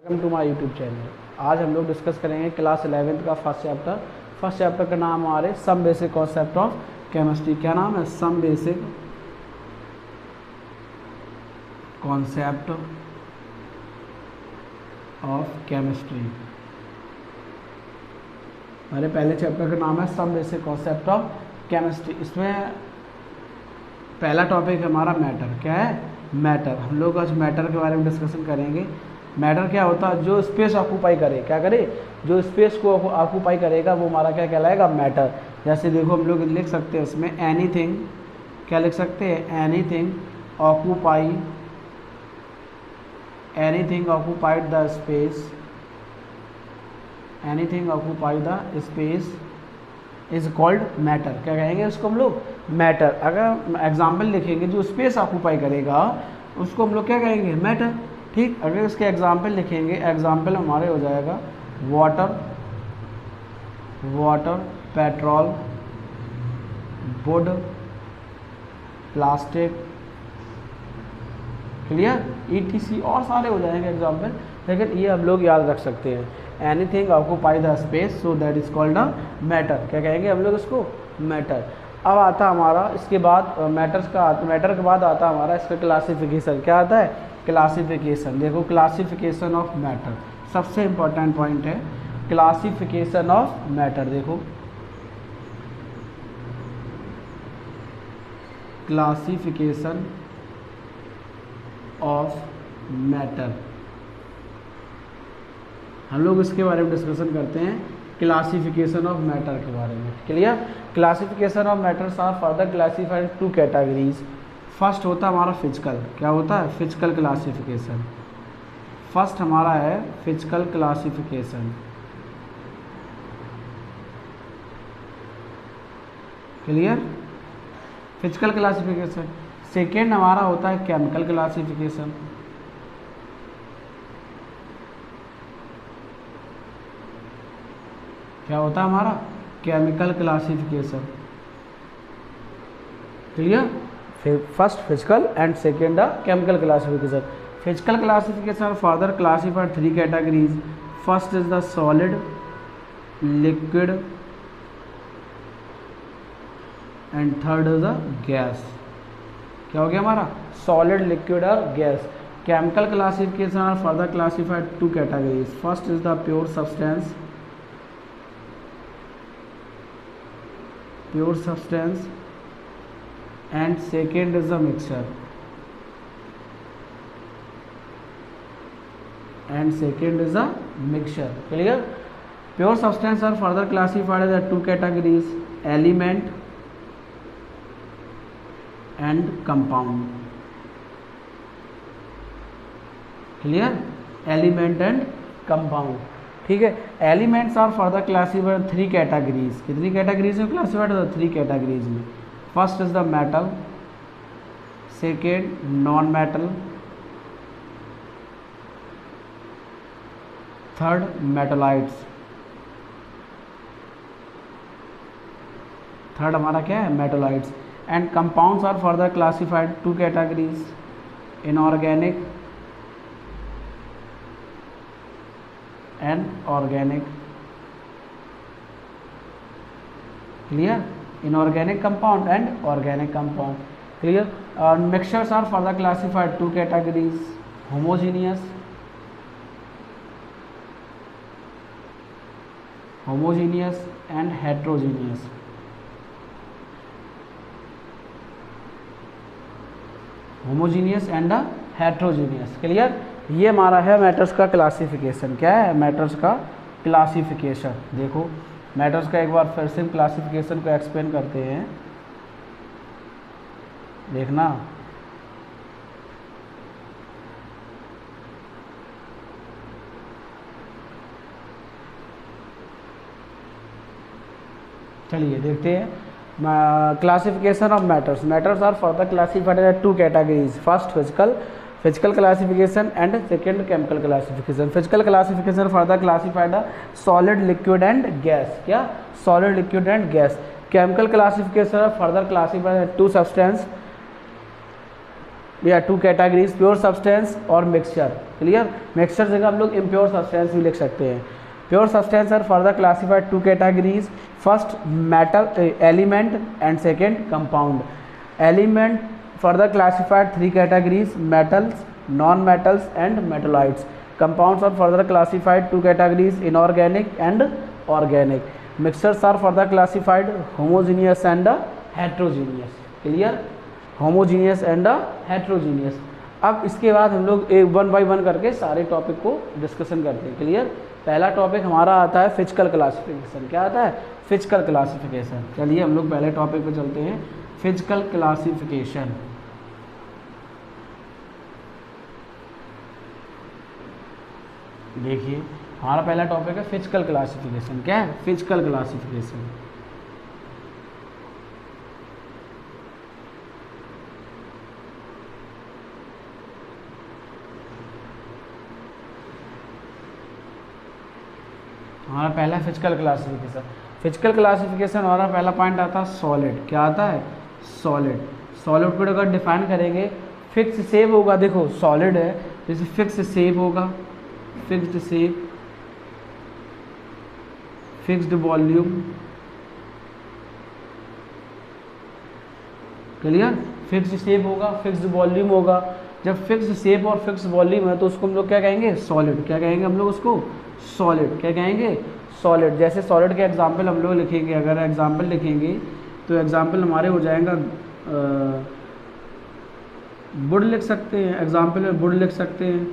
Welcome to my YouTube channel. आज हम लोग डिस्कस करेंगे क्लास 11th का फर्स्ट चैप्टर का नाम हमारे some basic concept of chemistry. क्या नाम है? Some basic concept of chemistry. हमारे पहले चैप्टर का नाम है some basic concept of chemistry. इसमें पहला टॉपिक है हमारा मैटर। क्या है? मैटर। हम लोग आज मैटर के बारे में डिस्कशन करेंगे। मैटर क्या होता है? जो स्पेस ऑक्यूपाई करे। क्या करे? जो स्पेस को ऑक्यूपाई करेगा वो हमारा क्या कहलाएगा? मैटर। जैसे देखो हम लोग लिख सकते हैं इसमें एनीथिंग। क्या लिख सकते हैं? Anything occupied the space, anything occupy the space is called matter. क्या कहेंगे उसको हम लोग? मैटर। अगर एग्जाम्पल लिखेंगे जो स्पेस ऑक्यूपाई करेगा उसको हम लोग क्या कहेंगे? मैटर। ठीक। अगर इसके एग्जाम्पल लिखेंगे, एग्जाम्पल हमारे हो जाएगा water, petrol, would, plastic, clear, etc और सारे हो जाएंगे एग्जाम्पल। लेकिन ये हम लोग याद रख सकते हैं, anything occupy the space so that is called a matter. क्या कहेंगे हम लोग इसको? मैटर। अब आता हमारा इसके बाद मैटर के बाद आता हमारा इसका क्लासिफिकेशन। क्या आता है? क्लासिफिकेशन। देखो क्लासिफिकेशन ऑफ मैटर सबसे इंपॉर्टेंट पॉइंट है। Classification of matter. देखो क्लासिफिकेशन ऑफ मैटर, हम लोग इसके बारे में डिस्कशन करते हैं। क्लासिफिकेशन ऑफ मैटर के बारे में। Clear? Classification of matters are further classified two categories. First होता है हमारा फिजिकल। क्या होता है? Physical classification. फर्स्ट हमारा है physical classification. Clear? Physical classification. Second हमारा होता है केमिकल क्लासिफिकेशन। क्या होता है हमारा? Chemical classification. Clear? First physical and second chemical classification. Physical classification further classified three categories. First is the solid, liquid and third is the gas. क्या हो गया हमारा? सॉलिड, लिक्विड और gas. Chemical classification are further classified two categories. First is the pure substance, and second is the mixture, clear? Pure substance are further classified as two categories, element and compound. clear? Element and compound. ठीक है। Elements are further classified three categories. कितनी categories में classified होता है? Three categories में। First is the metal, second non metal, third metalloids. Third हमारा क्या है? Metalloids. And compounds are further classified two categories, inorganic and organic. clear? Inorganic compound and organic compound. clear? Mixtures are further classified two categories, homogeneous and heterogeneous. homogeneous and heterogeneous. clear? ये हमारा है matters का classification. क्या है? Matters का classification. देखो matters का एक बार फिर से क्लासिफिकेशन को एक्सप्लेन करते हैं। देखना चलिए देखते हैं। Classification of matters are further classified as two categories. First physical classification and second chemical classification. Physical classification further classified solid, liquid and gas. क्या? Solid, liquid and gas. Chemical classification further classified two substance, या two categories, pure substance और mixture. Clear, mixture जगह हम लोग impure substance भी लिख सकते हैं। Pure substance are further classified two categories, first metal element and second compound. Element further classified three categories, metals, non metals and metalloids. Compounds are further classified two categories, inorganic and organic. Mixtures are further classified homogeneous and heterogeneous. Clear? Homogeneous and heterogeneous. अब इसके बाद हम लोग एक one by one करके सारे topic को discussion करते हैं। क्लियर, पहला टॉपिक हमारा आता है फिजिकल क्लासिफिकेशन। क्या आता है? Physical classification. चलिए हम लोग पहले टॉपिक पे चलते हैं, फिजिकल क्लासिफिकेशन। देखिए हमारा पहला टॉपिक है फिजिकल क्लासिफिकेशन। क्या है? Physical classification. हमारा पहला फिजिकल क्लासिफिकेशन। फिजिकल क्लासिफिकेशन हमारा पहला पॉइंट आता है सॉलिड। क्या आता है? सॉलिड। सॉलिड को अगर डिफाइन करेंगे, फिक्स शेप होगा। देखो सॉलिड है, जैसे फिक्स शेप होगा, fixed shape, fixed volume. Clear, fixed shape होगा, फिक्स्ड वॉल्यूम होगा। जब फिक्स्ड शेप और फिक्स्ड वॉल्यूम है तो उसको हम लोग क्या कहेंगे? सॉलिड। क्या कहेंगे हम लोग उसको? सॉलिड। क्या कहेंगे? सॉलिड। जैसे सॉलिड के एग्जाम्पल हम लोग लिखेंगे, अगर एग्जाम्पल लिखेंगे तो एग्जाम्पल हमारे हो जाएगा वुड लिख सकते हैं, एग्जाम्पल में वुड लिख सकते हैं।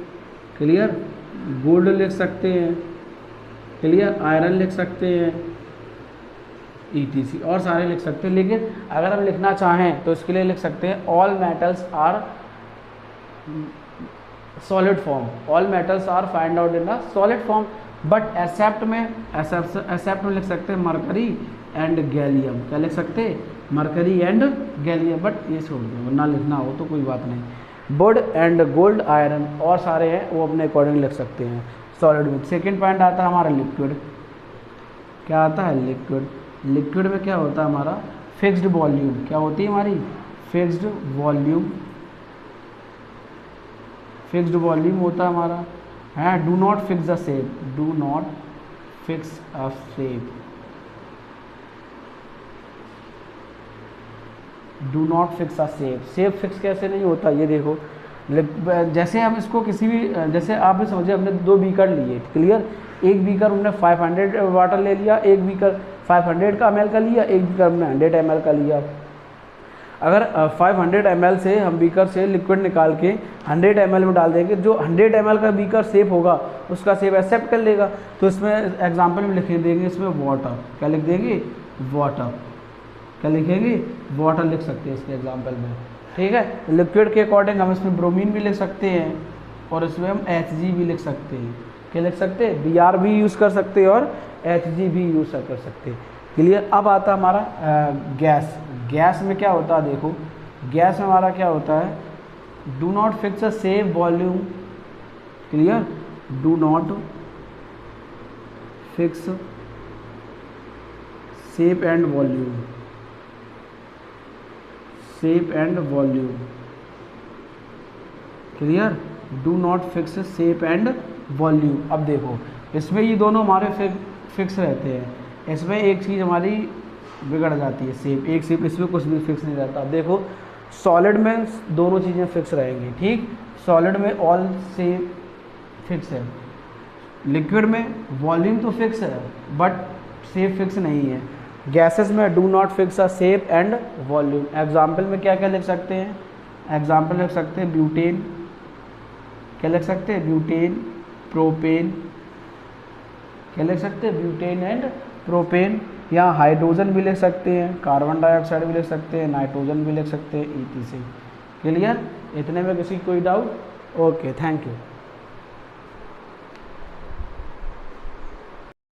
क्लियर, गोल्ड लिख सकते हैं। क्लियर, आयरन लिख सकते हैं, ETC और सारे लिख सकते हैं। लेकिन अगर हम लिखना चाहें तो इसके लिए लिख सकते हैं all metals are solid form. All metals are find out in the solid form, but except में लिख सकते हैं मरकरी एंड गैलियम। क्या लिख सकते हैं? Mercury and gallium. बट ये छोड़ दो, वरना लिखना हो तो कोई बात नहीं। वुड एंड गोल्ड, आयरन और सारे हैं वो अपने अकॉर्डिंग लिख सकते हैं सॉलिड में। सेकेंड पॉइंट आता है हमारा लिक्विड। क्या आता है? लिक्विड। लिक्विड में क्या होता है हमारा? Fixed volume. क्या होती है हमारी? Fixed volume. फिक्स्ड वॉल्यूम होता है हमारा है। Do not fix the shape, do not fix a shape, do not fix a shape. Shape fix कैसे नहीं होता? ये देखो, जैसे हम इसको किसी भी, जैसे आपने समझे हमने दो बीकर लिए। क्लियर, एक बीकर हमने 500 वाटर ले लिया, एक बीकर 500 का ml का लिया, एक बीकर हमने 100 ml का लिया। अगर 500 ml से हम बीकर से लिक्विड निकाल के 100 ml में डाल देंगे, जो 100 ml का बीकर शेप होगा उसका शेप एक्सेप्ट कर लेगा। तो इसमें एग्जाम्पल में लिख देंगे इसमें वाटर। क्या लिख देंगे? वाटर। क्या लिखेंगे? वाटर लिख सकते हैं इसके एग्जाम्पल में। ठीक है, लिक्विड के अकॉर्डिंग हम इसमें ब्रोमीन भी लिख सकते हैं और इसमें हम HG भी लिख सकते हैं। क्या लिख सकते हैं? Br भी यूज़ कर सकते हैं और HG भी यूज़ कर सकते हैं। क्लियर, अब आता है हमारा गैस। गैस में क्या होता है? देखो गैस में हमारा क्या होता है? Do not fix a same volume. Clear, do not fix shape and volume, shape and volume. Clear, do not fix shape and volume. अब देखो इसमें ये दोनों हमारे फिक्स रहते हैं, इसमें एक चीज़ हमारी बिगड़ जाती है, शेप। एक शेप, इसमें कुछ भी फिक्स नहीं रहता। अब देखो सॉलिड में दोनों चीज़ें फिक्स रहेंगी। ठीक, सॉलिड में ऑल शेप फिक्स है, लिक्विड में वॉल्यूम तो फिक्स है बट शेप फिक्स नहीं है। गैसेस में do not fix a shape and volume. Example में क्या क्या लिख सकते हैं? एग्जाम्पल लिख सकते हैं ब्यूटेन। क्या लिख सकते हैं? Butane, propane. क्या लिख सकते हैं? Butane and propane. यहाँ हाइड्रोजन भी लिख सकते हैं, कार्बन डाइऑक्साइड भी लिख सकते हैं, नाइट्रोजन भी लिख सकते हैं, ETC। क्लियर, इतने में किसी कोई डाउट? Okay, thank you.